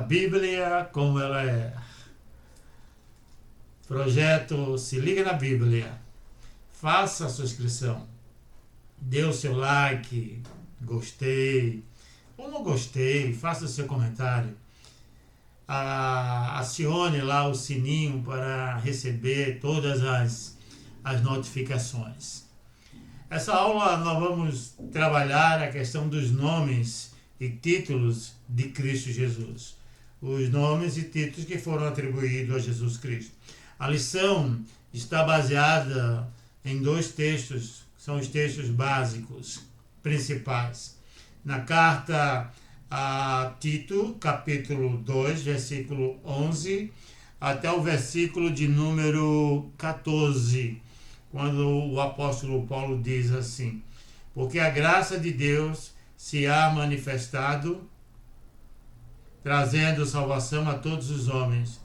Bíblia como ela é. Projeto Se Liga na Bíblia. Faça a sua inscrição. Dê o seu like, gostei ou não gostei, faça o seu comentário. Acione lá o sininho para receber todas as notificações. Essa aula nós vamos trabalhar a questão dos nomes e títulos de Cristo Jesus. Os nomes e títulos que foram atribuídos a Jesus Cristo. A lição está baseada em dois textos, são os textos básicos, principais. Na carta a Tito, capítulo 2, versículo 11, até o versículo de número 14, quando o apóstolo Paulo diz assim: porque a graça de Deus se há manifestado, trazendo salvação a todos os homens,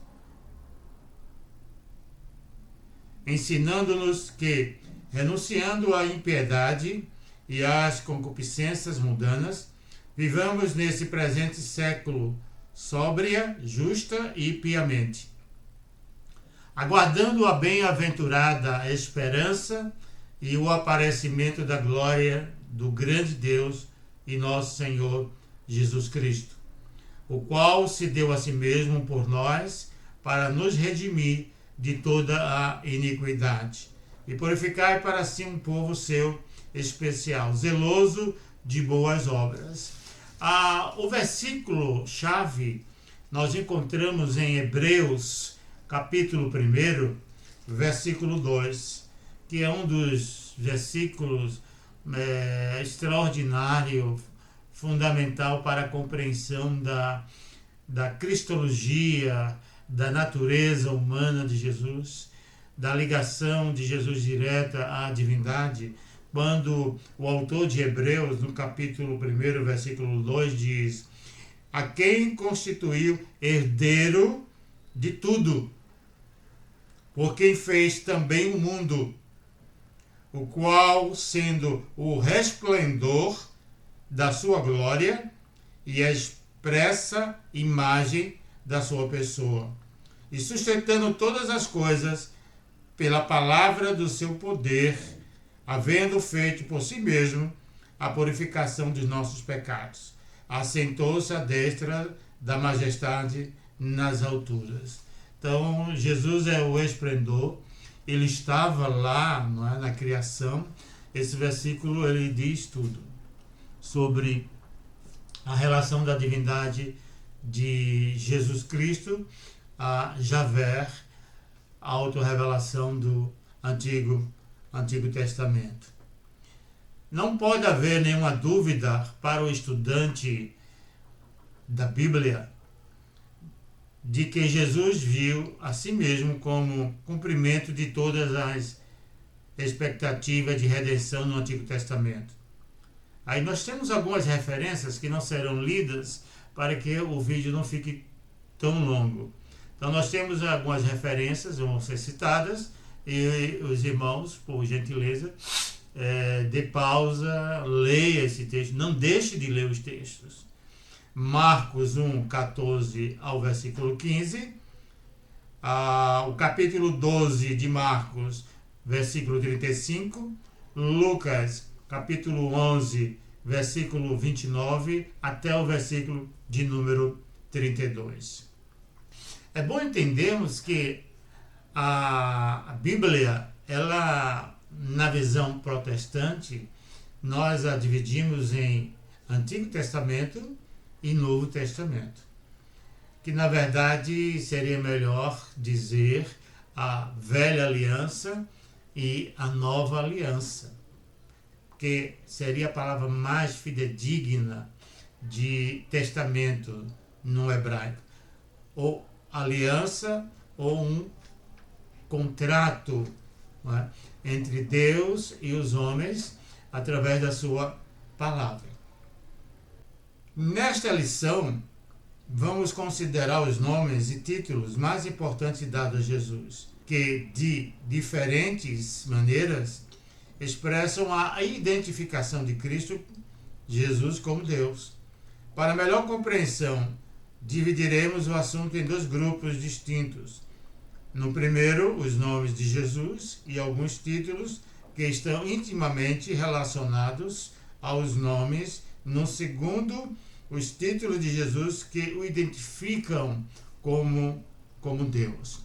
ensinando-nos que, renunciando à impiedade e às concupiscências mundanas, vivamos nesse presente século sóbria, justa e piamente, aguardando a bem-aventurada esperança e o aparecimento da glória do grande Deus e nosso Senhor Jesus Cristo, o qual se deu a si mesmo por nós para nos redimir de toda a iniquidade e purificar para si um povo seu especial, zeloso de boas obras. O versículo-chave nós encontramos em Hebreus, capítulo 1, versículo 2, que é um dos versículos extraordinário, fundamental para a compreensão da cristologia, da natureza humana de Jesus, da ligação de Jesus direta à divindade, quando o autor de Hebreus, no capítulo 1, versículo 2, diz: a quem constituiu herdeiro de tudo, por quem fez também o mundo, o qual, sendo o resplendor da sua glória e a expressa imagem da sua pessoa, e sustentando todas as coisas pela palavra do seu poder, havendo feito por si mesmo a purificação dos nossos pecados, assentou-se à destra da majestade nas alturas. Então, Jesus é o esplendor, ele estava lá, não é, na criação. Esse versículo ele diz tudo sobre a relação da divindade de Jesus Cristo a Javé, a autorrevelação do Antigo Testamento. Não pode haver nenhuma dúvida para o estudante da Bíblia de que Jesus viu a si mesmo como cumprimento de todas as expectativas de redenção no Antigo Testamento. Aí nós temos algumas referências que não serão lidas para que o vídeo não fique tão longo. Então nós temos algumas referências, vão ser citadas, e os irmãos, por gentileza, dê pausa, leia esse texto, não deixe de ler os textos. Marcos 1, 14 ao versículo 15, o capítulo 12 de Marcos, versículo 35, Lucas, capítulo 11, versículo 29, até o versículo de número 32. É bom entendermos que a Bíblia, ela, na visão protestante, nós a dividimos em Antigo Testamento e Novo Testamento, que na verdade seria melhor dizer a Velha Aliança e a Nova Aliança, que seria a palavra mais fidedigna de testamento no hebraico, ou aliança ou um contrato, não é, entre Deus e os homens através da sua palavra. Nesta lição, vamos considerar os nomes e títulos mais importantes dados a Jesus, que de diferentes maneiras expressam a identificação de Cristo Jesus como Deus. Para melhor compreensão dividiremos o assunto em dois grupos distintos. No primeiro, os nomes de Jesus e alguns títulos que estão intimamente relacionados aos nomes. No segundo, os títulos de Jesus que o identificam como Deus.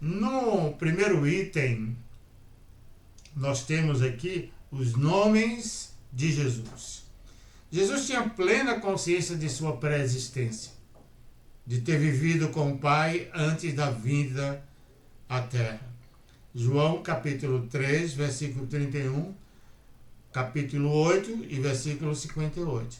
No primeiro item, nós temos aqui os nomes de Jesus. Jesus tinha plena consciência de sua pré-existência, de ter vivido com o Pai antes da vinda à Terra. João capítulo 3, versículo 31, capítulo 8 e versículo 58.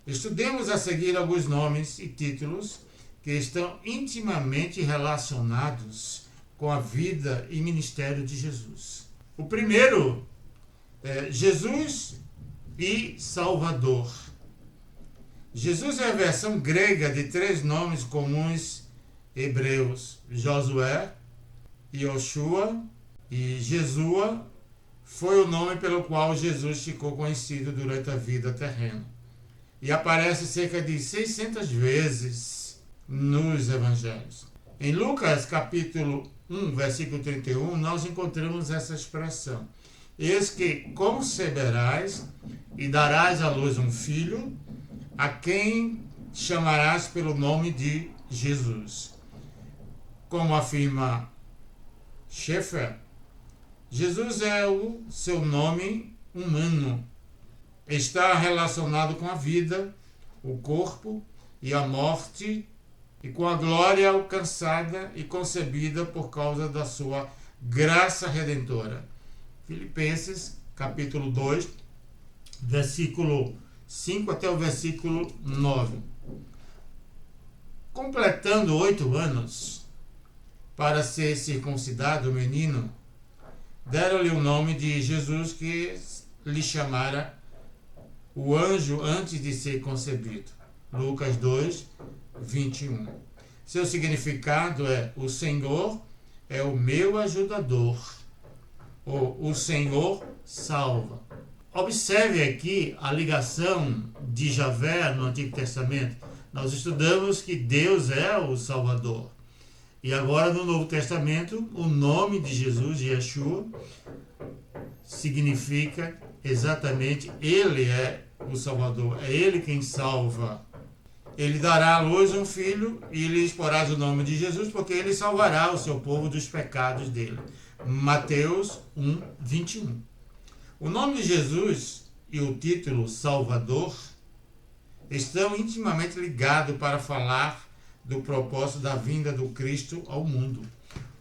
Estudemos a seguir alguns nomes e títulos que estão intimamente relacionados com a vida e ministério de Jesus. O primeiro é Jesus e Salvador. Jesus é a versão grega de três nomes comuns hebreus: Josué, Yoshua e Jesua. Foi o nome pelo qual Jesus ficou conhecido durante a vida terrena. E aparece cerca de 600 vezes nos evangelhos. Em Lucas capítulo 1, versículo 31, nós encontramos essa expressão: eis que conceberás e darás à luz um filho, a quem chamarás pelo nome de Jesus. Como afirma Schaeffer, Jesus é o seu nome humano. Está relacionado com a vida, o corpo e a morte, e com a glória alcançada e concebida por causa da sua graça redentora. Filipenses capítulo 2, versículo 5 até o versículo 9. Completando 8 anos para ser circuncidado, o menino, deram-lhe o nome de Jesus, que lhe chamara o anjo antes de ser concebido. Lucas 2, 21. Seu significado é: o Senhor é o meu ajudador, ou o Senhor salva. Observe aqui a ligação de Javé no Antigo Testamento. Nós estudamos que Deus é o Salvador. E agora no Novo Testamento, o nome de Jesus, Yeshua, significa exatamente Ele é o Salvador. É Ele quem salva. Ele dará à luz um filho e lhe exporás o nome de Jesus, porque ele salvará o seu povo dos pecados dele. Mateus 1, 21. O nome de Jesus e o título Salvador estão intimamente ligados para falar do propósito da vinda do Cristo ao mundo.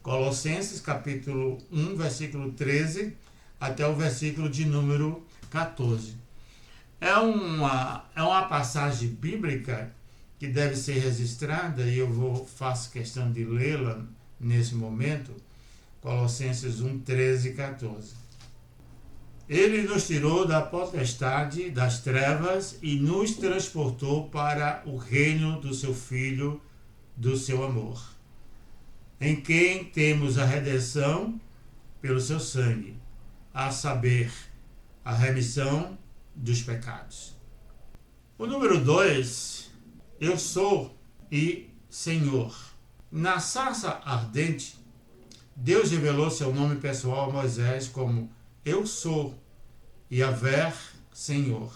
Colossenses capítulo 1, versículo 13 até o versículo de número 14. É uma passagem bíblica que deve ser registrada, e eu faço questão de lê-la nesse momento. Colossenses 1, 13 e 14. Ele nos tirou da potestade das trevas e nos transportou para o reino do seu Filho, do seu amor, em quem temos a redenção pelo seu sangue, a saber, a remissão dos pecados. O número 2, eu sou e Senhor. Na sarça ardente, Deus revelou seu nome pessoal a Moisés como eu sou, Yahvé, Senhor.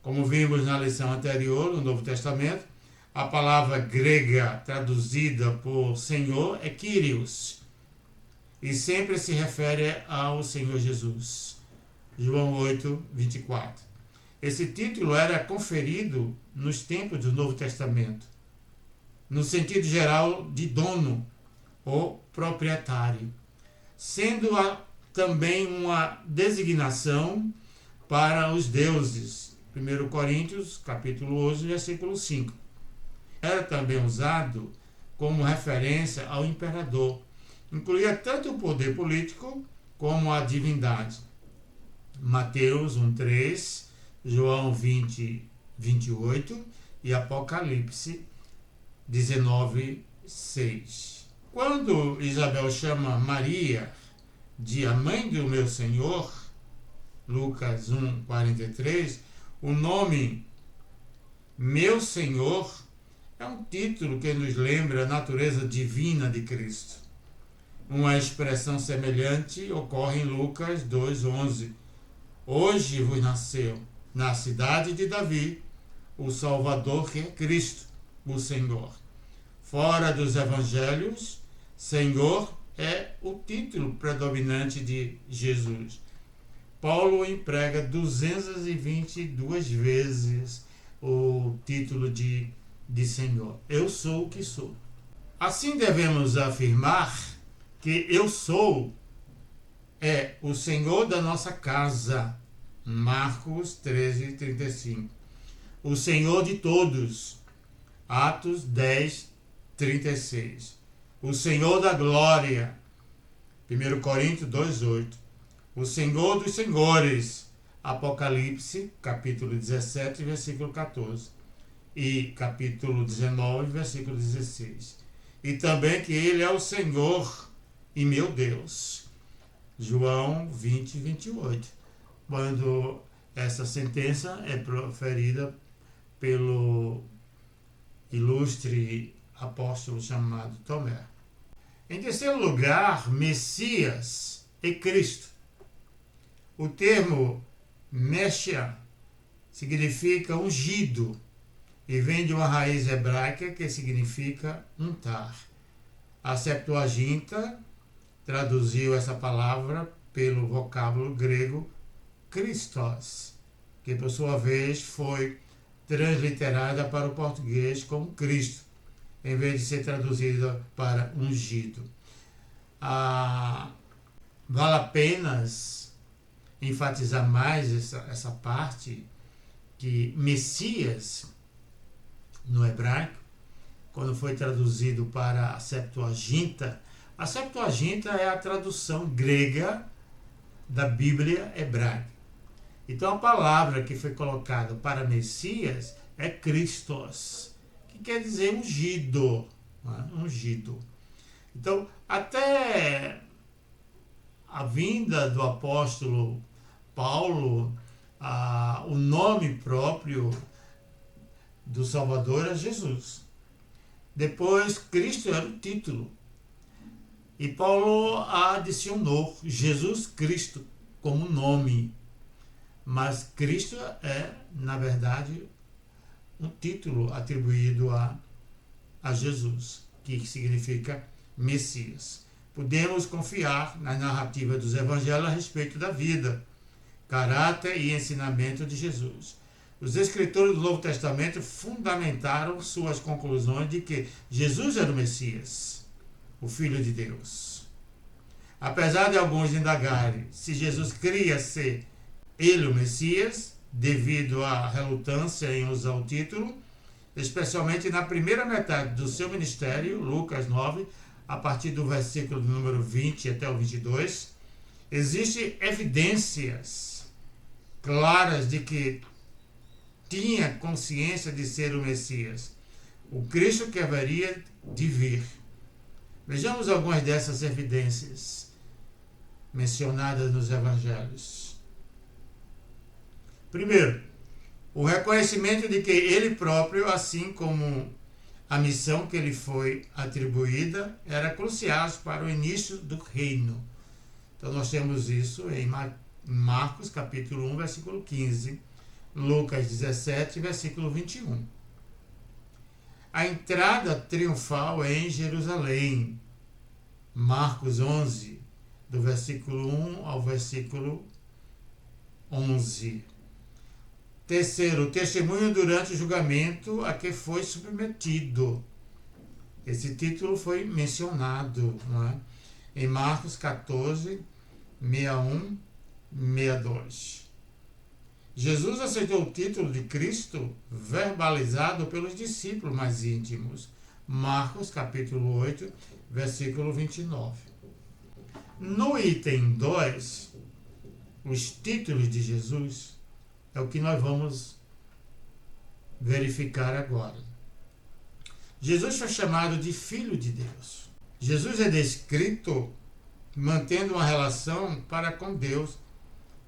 Como vimos na lição anterior, no Novo Testamento, a palavra grega traduzida por Senhor é Kyrios, e sempre se refere ao Senhor Jesus. João 8, 24. Esse título era conferido nos tempos do Novo Testamento, no sentido geral de dono ou proprietário, sendo também uma designação para os deuses. 1 Coríntios, capítulo 11, versículo 5. Era também usado como referência ao imperador. Incluía tanto o poder político como a divindade. Mateus 1:3, João 20:28 e Apocalipse 19:6. Quando Isabel chama Maria de a mãe do meu Senhor, Lucas 1:43, o nome meu Senhor É um título que nos lembra a natureza divina de Cristo. Uma expressão semelhante ocorre em Lucas 2,11. Hoje vos nasceu, na cidade de Davi, o Salvador, que é Cristo, o Senhor. Fora dos evangelhos, Senhor é o título predominante de Jesus. Paulo emprega 222 vezes o título de Senhor. Eu sou o que sou. Assim devemos afirmar que eu sou é o Senhor da nossa casa. Marcos 13:35. O Senhor de todos. Atos 10:36. O Senhor da glória. 1 Coríntios 2:8. O Senhor dos senhores. Apocalipse, capítulo 17, versículo 14. E capítulo 19, versículo 16. E também que Ele é o Senhor e meu Deus. João 20:28. Quando essa sentença é proferida pelo ilustre apóstolo chamado Tomé. Em terceiro lugar, Messias e Cristo. O termo Messias significa ungido e vem de uma raiz hebraica que significa untar. A Septuaginta traduziu essa palavra pelo vocábulo grego Christos, que por sua vez foi transliterada para o português como Cristo, em vez de ser traduzida para ungido. Vale apenas enfatizar mais essa parte que Messias, no hebraico, quando foi traduzido para a Septuaginta é a tradução grega da Bíblia hebraica. Então a palavra que foi colocada para Messias é Christos, que quer dizer ungido. Ungido. Então, até a vinda do apóstolo Paulo, o nome próprio do Salvador é Jesus. Depois, Cristo era o título. E Paulo adicionou Jesus Cristo como nome. Mas Cristo é, na verdade, um título atribuído a Jesus, que significa Messias. Podemos confiar na narrativa dos evangelhos a respeito da vida, caráter e ensinamento de Jesus. Os escritores do Novo Testamento fundamentaram suas conclusões de que Jesus era o Messias, o Filho de Deus. Apesar de alguns indagarem se Jesus queria ser ele o Messias, devido à relutância em usar o título, especialmente na primeira metade do seu ministério, Lucas 9, a partir do versículo número 20 até o 22, existem evidências claras de que tinha consciência de ser o Messias, o Cristo que haveria de vir. Vejamos algumas dessas evidências mencionadas nos evangelhos. Primeiro, o reconhecimento de que ele próprio, assim como a missão que lhe foi atribuída, era crucial para o início do reino. Então nós temos isso em Marcos capítulo 1, versículo 15, Lucas 17, versículo 21. A entrada triunfal em Jerusalém, Marcos 11, do versículo 1 ao versículo 11. Terceiro, o testemunho durante o julgamento a que foi submetido. Esse título foi mencionado, não é? Em Marcos 14, 61, 62. Jesus aceitou o título de Cristo verbalizado pelos discípulos mais íntimos. Marcos capítulo 8, versículo 29. No item 2, os títulos de Jesus, é o que nós vamos verificar agora. Jesus foi chamado de Filho de Deus. Jesus é descrito mantendo uma relação para com Deus,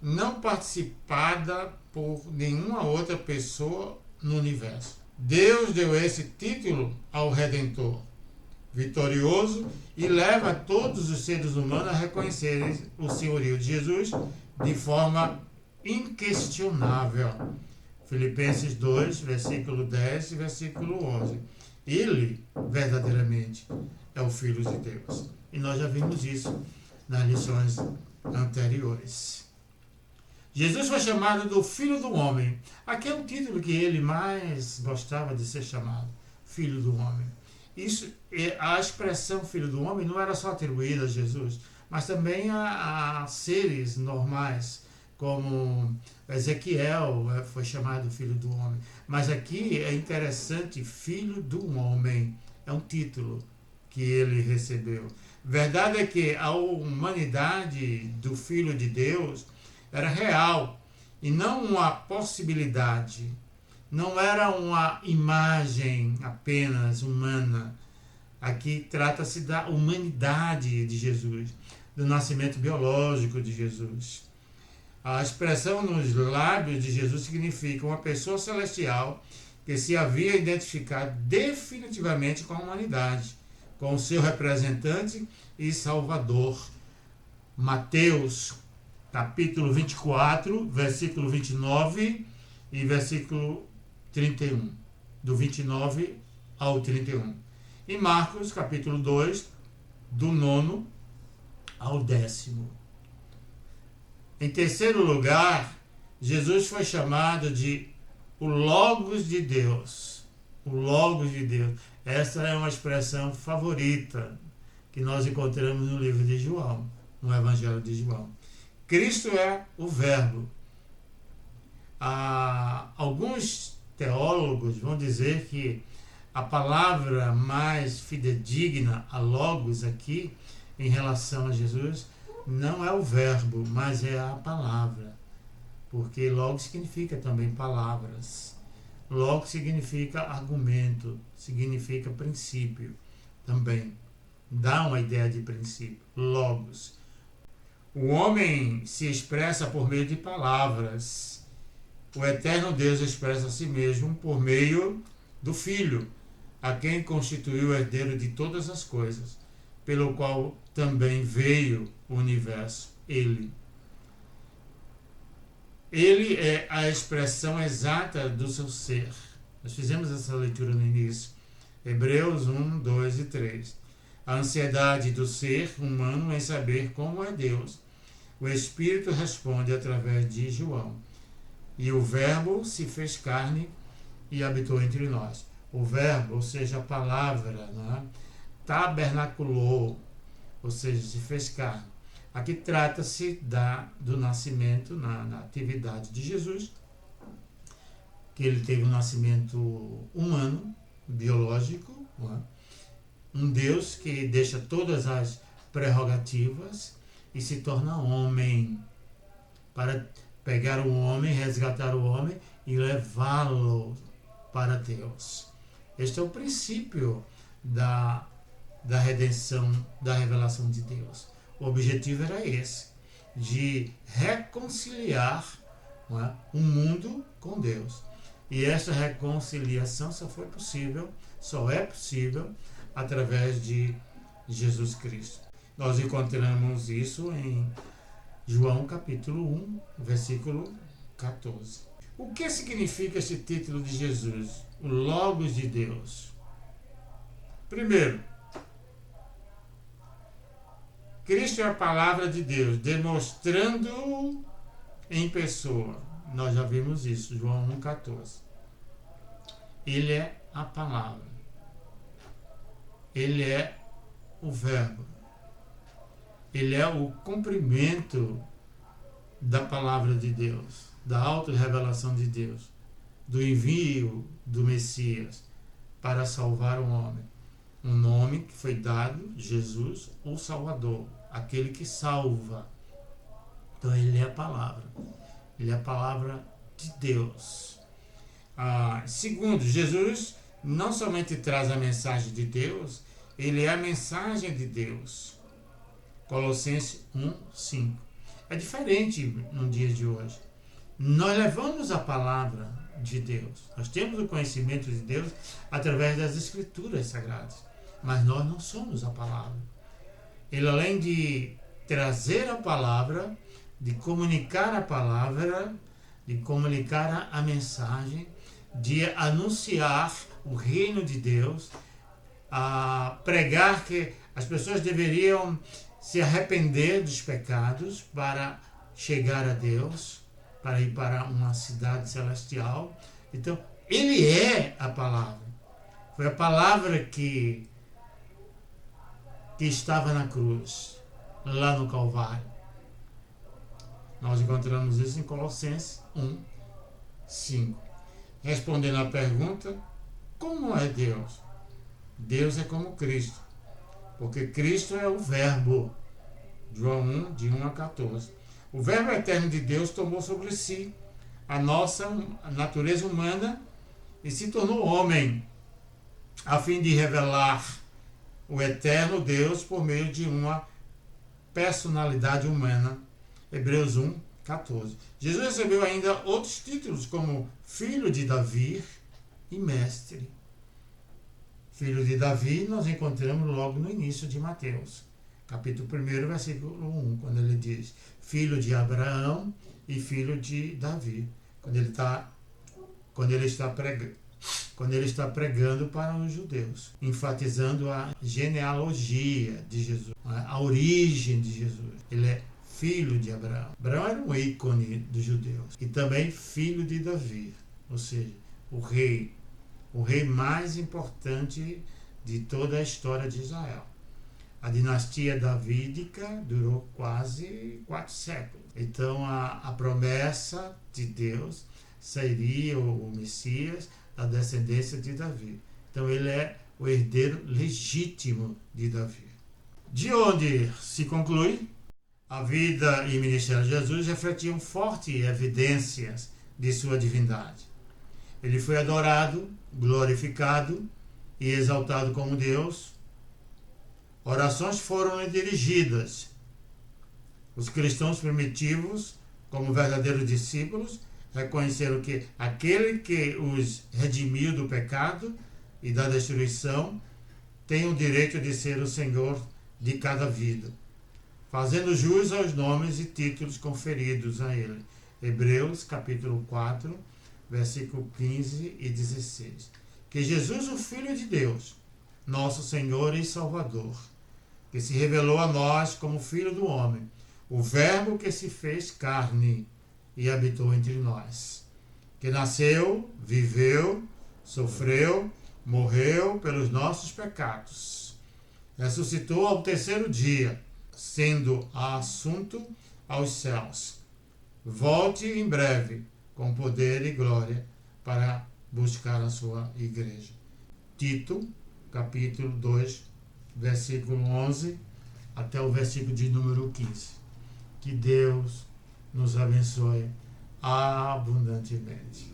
não participada por nenhuma outra pessoa no universo. Deus deu esse título ao Redentor vitorioso e leva todos os seres humanos a reconhecerem o senhorio de Jesus de forma inquestionável. Filipenses 2, versículo 10 e versículo 11. Ele, verdadeiramente, é o Filho de Deus. E nós já vimos isso nas lições anteriores. Jesus foi chamado do Filho do Homem. Aqui é o título que ele mais gostava de ser chamado, Filho do Homem. Isso, a expressão Filho do Homem não era só atribuída a Jesus, mas também a seres normais, como Ezequiel foi chamado Filho do Homem. Mas aqui é interessante, Filho do Homem, é um título que ele recebeu. Verdade é que a humanidade do Filho de Deus era real e não uma possibilidade. Não era uma imagem apenas humana. Aqui trata-se da humanidade de Jesus, do nascimento biológico de Jesus. A expressão nos lábios de Jesus significa uma pessoa celestial que se havia identificado definitivamente com a humanidade, com o seu representante e salvador. Mateus, capítulo 24, versículo 29 e versículo 31, do 29 ao 31. E Marcos, capítulo 2, do 9 ao 10º. Em terceiro lugar, Jesus foi chamado de o Logos de Deus. O Logos de Deus. Essa é uma expressão favorita que nós encontramos no livro de João, no Evangelho de João. Cristo é o Verbo. Alguns teólogos vão dizer que a palavra mais fidedigna a Logos aqui, em relação a Jesus, não é o verbo, mas é a palavra. Porque Logos significa também palavras. Logos significa argumento, significa princípio também. Dá uma ideia de princípio. Logos. O homem se expressa por meio de palavras. O eterno Deus expressa a si mesmo por meio do Filho, a quem constituiu o herdeiro de todas as coisas, pelo qual também veio o universo, ele. Ele é a expressão exata do seu ser. Nós fizemos essa leitura no início. Hebreus 1, 2 e 3. A ansiedade do ser humano em saber como é Deus. O Espírito responde através de João. E o Verbo se fez carne e habitou entre nós. O Verbo, ou seja, a palavra, né? Tabernaculou, ou seja, se fez carne. Aqui trata-se do nascimento na atividade de Jesus, que ele teve um nascimento humano, biológico, né? Um Deus que deixa todas as prerrogativas e se torna homem, para pegar o homem, resgatar o homem e levá-lo para Deus. Este é o princípio da redenção, da revelação de Deus. O objetivo era esse, de reconciliar, não é, o mundo com Deus. E essa reconciliação só é possível através de Jesus Cristo. Nós encontramos isso em João capítulo 1, versículo 14. O que significa esse título de Jesus? O Logos de Deus. Primeiro, Cristo é a palavra de Deus, demonstrando em pessoa. Nós já vimos isso, João 1,14. Ele é a palavra. Ele é o Verbo. Ele é o cumprimento da palavra de Deus, da auto-revelação de Deus, do envio do Messias para salvar o homem. Um nome que foi dado, Jesus, o Salvador, aquele que salva. Então ele é a palavra. Ele é a palavra de Deus. Segundo, Jesus não somente traz a mensagem de Deus, ele é a mensagem de Deus. Colossenses 1, 5. É diferente no dia de hoje. Nós levamos a palavra de Deus. Nós temos o conhecimento de Deus através das Escrituras Sagradas. Mas nós não somos a palavra. Ele, além de trazer a palavra, de comunicar a palavra, de comunicar a mensagem, de anunciar o reino de Deus, a pregar que as pessoas deveriam se arrepender dos pecados para chegar a Deus, para ir para uma cidade celestial. Então, ele é a palavra. Foi a palavra que estava na cruz, lá no Calvário. Nós encontramos isso em Colossenses 1:5. Respondendo à pergunta, como é Deus? Deus é como Cristo, porque Cristo é o Verbo. João 1, de 1 a 14. O Verbo eterno de Deus tomou sobre si a nossa natureza humana e se tornou homem, a fim de revelar o eterno Deus por meio de uma personalidade humana. Hebreus 1:14. Jesus recebeu ainda outros títulos, como filho de Davi e mestre. Filho de Davi nós encontramos logo no início de Mateus, capítulo 1, versículo 1, quando ele diz filho de Abraão e filho de Davi, quando ele está pregando para os judeus, enfatizando a genealogia de Jesus, a origem de Jesus. Ele é filho de Abraão. Abraão era um ícone dos judeus. E também filho de Davi, ou seja, o rei mais importante de toda a história de Israel. A dinastia davídica durou quase 4 séculos. Então a promessa de Deus seria o Messias, a descendência de Davi. Então ele é o herdeiro legítimo de Davi. De onde se conclui? A vida e ministério de Jesus refletiam fortes evidências de sua divindade. Ele foi adorado, glorificado e exaltado como Deus. Orações foram dirigidas. Os cristãos primitivos, como verdadeiros discípulos, reconheceram que aquele que os redimiu do pecado e da destruição tem o direito de ser o Senhor de cada vida, fazendo jus aos nomes e títulos conferidos a ele. Hebreus capítulo 4, versículo 15 e 16. Que Jesus, o Filho de Deus, nosso Senhor e Salvador, que se revelou a nós como Filho do Homem, o Verbo que se fez carne e habitou entre nós, que nasceu, viveu, sofreu, morreu pelos nossos pecados, ressuscitou ao 3º dia, sendo assunto aos céus. Volte em breve, com poder e glória, para buscar a sua igreja. Tito, capítulo 2, versículo 11, até o versículo de número 15. Que Deus nos abençoe abundantemente.